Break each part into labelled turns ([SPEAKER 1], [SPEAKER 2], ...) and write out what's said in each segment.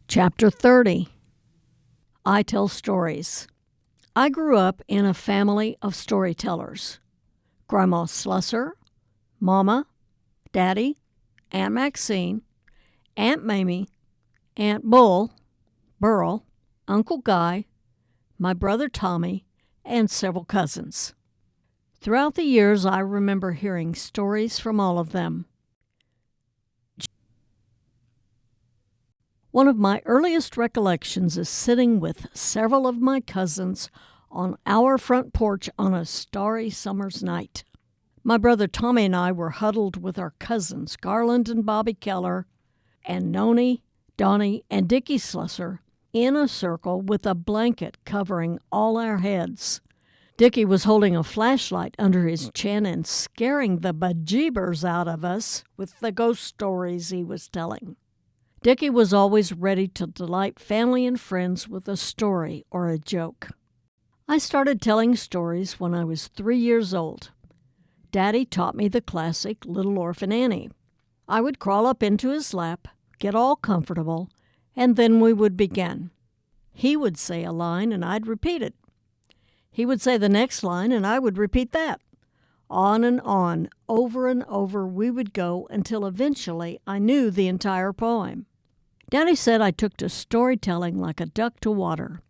[SPEAKER 1] Chapter 30. I Tell Stories. I grew up in a family of storytellers. Grandma Slusser, Mama, Daddy, Aunt Maxine, Aunt Mamie, Aunt Bull, Burl, Uncle Guy, my brother Tommy, and several cousins. Throughout the years, I remember hearing stories from all of them. One of my earliest recollections is sitting with several of my cousins on our front porch on a starry summer's night. My brother Tommy and I were huddled with our cousins, Garland and Bobby Keller, and Noni, Donnie, and Dickie Slusser, in a circle with a blanket covering all our heads. Dickie was holding a flashlight under his chin and scaring the bejeebers out of us with the ghost stories he was telling. Dickie was always ready to delight family and friends with a story or a joke. I started telling stories when I was 3 years old. Daddy taught me the classic Little Orphan Annie. I would crawl up into his lap, get all comfortable, and then we would begin. He would say a line and I'd repeat it. He would say the next line and I would repeat that. On and on, over and over we would go until eventually I knew the entire poem. Daddy said I took to storytelling like a duck to water.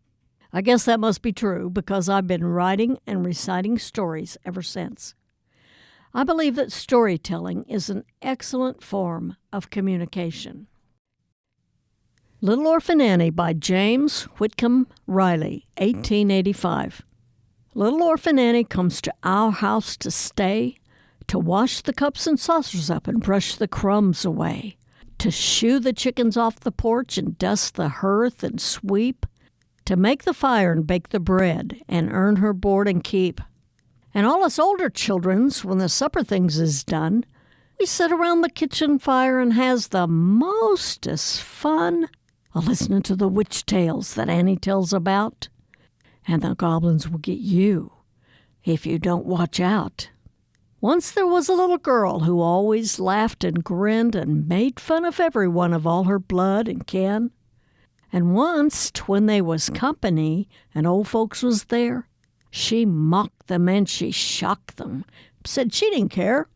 [SPEAKER 1] I guess that must be true because I've been writing and reciting stories ever since. I believe that storytelling is an excellent form of communication. Little Orphan Annie by James Whitcomb Riley, 1885. Little Orphan Annie comes to our house to stay, to wash the cups and saucers up and brush the crumbs away, to shoo the chickens off the porch and dust the hearth and sweep, to make the fire and bake the bread and earn her board and keep. And all us older childrens, when the supper things is done, we sit around the kitchen fire and has the mostest fun a-listening to the witch tales that Annie tells about. And the goblins will get you if you don't watch out. Once there was a little girl who always laughed and grinned and made fun of everyone of all her blood and kin. And once, when they was company and old folks was there, she mocked them and she shocked them, said she didn't care.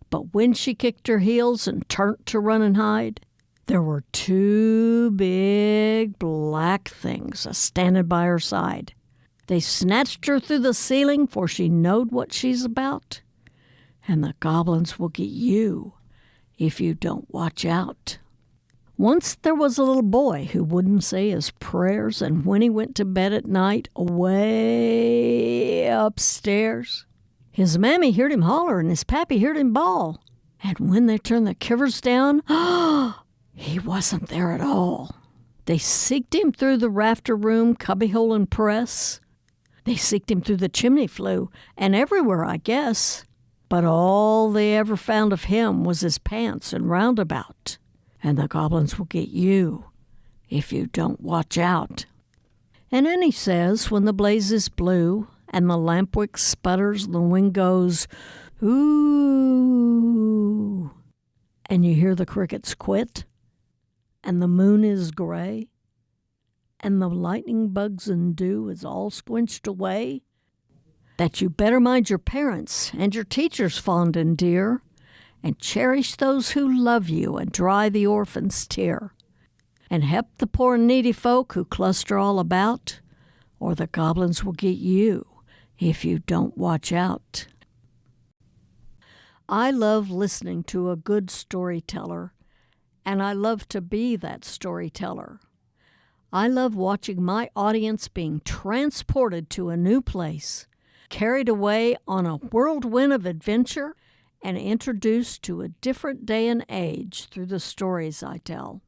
[SPEAKER 1] But when she kicked her heels and turned to run and hide, there were two big black things a-standing by her side. They snatched her through the ceiling, for she knowed what she's about. And the goblins will get you if you don't watch out. Once there was a little boy who wouldn't say his prayers, and when he went to bed at night, away upstairs, his mammy heard him holler and his pappy heard him bawl. And when they turned the covers down, he wasn't there at all. They seeked him through the rafter room, cubbyhole, and press. They seeked him through the chimney flue, and everywhere, I guess. But all they ever found of him was his pants and roundabout. And the goblins will get you if you don't watch out. And Annie says when the blaze is blue and the lampwick sputters and the wind goes, ooh, and you hear the crickets quit, and the moon is gray, and the lightning bugs and dew is all squinched away, that you better mind your parents and your teachers fond and dear, and cherish those who love you and dry the orphan's tear, and help the poor needy folk who cluster all about, or the goblins will get you if you don't watch out. I love listening to a good storyteller, and I love to be that storyteller. I love watching my audience being transported to a new place, carried away on a whirlwind of adventure, and introduced to a different day and age through the stories I tell.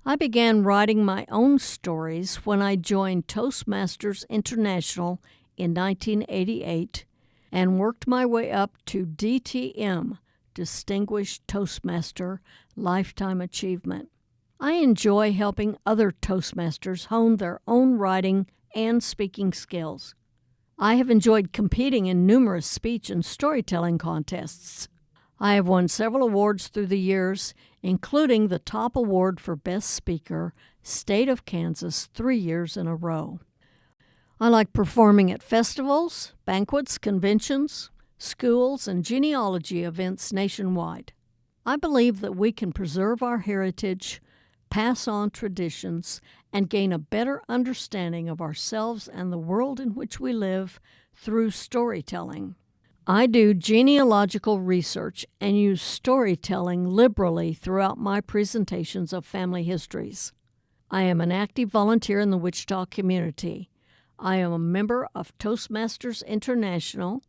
[SPEAKER 1] I began writing my own stories when I joined Toastmasters International in 1988 and worked my way up to DTM, Distinguished Toastmaster Lifetime Achievement. I enjoy helping other Toastmasters hone their own writing and speaking skills. I have enjoyed competing in numerous speech and storytelling contests. I have won several awards through the years, including the top award for Best Speaker, State of Kansas, 3 years in a row. I like performing at festivals, banquets, conventions, schools, and genealogy events nationwide. I believe that we can preserve our heritage, pass on traditions, and gain a better understanding of ourselves and the world in which we live through storytelling. I do genealogical research and use storytelling liberally throughout my presentations of family histories. I am an active volunteer in the Wichita community. I am a member of Toastmasters International,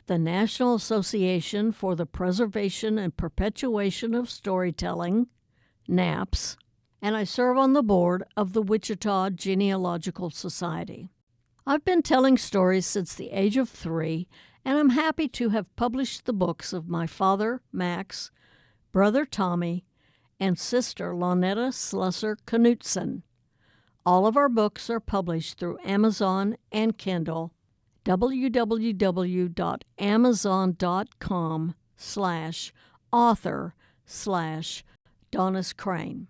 [SPEAKER 1] the National Association for the Preservation and Perpetuation of Storytelling, NAPS, and I serve on the board of the Wichita Genealogical Society. I've been telling stories since the age of 3, and I'm happy to have published the books of my father, Max, brother Tommy, and sister Lonetta Slusser Knutson. All of our books are published through Amazon and Kindle. www.amazon.com/author/Donnis Crane.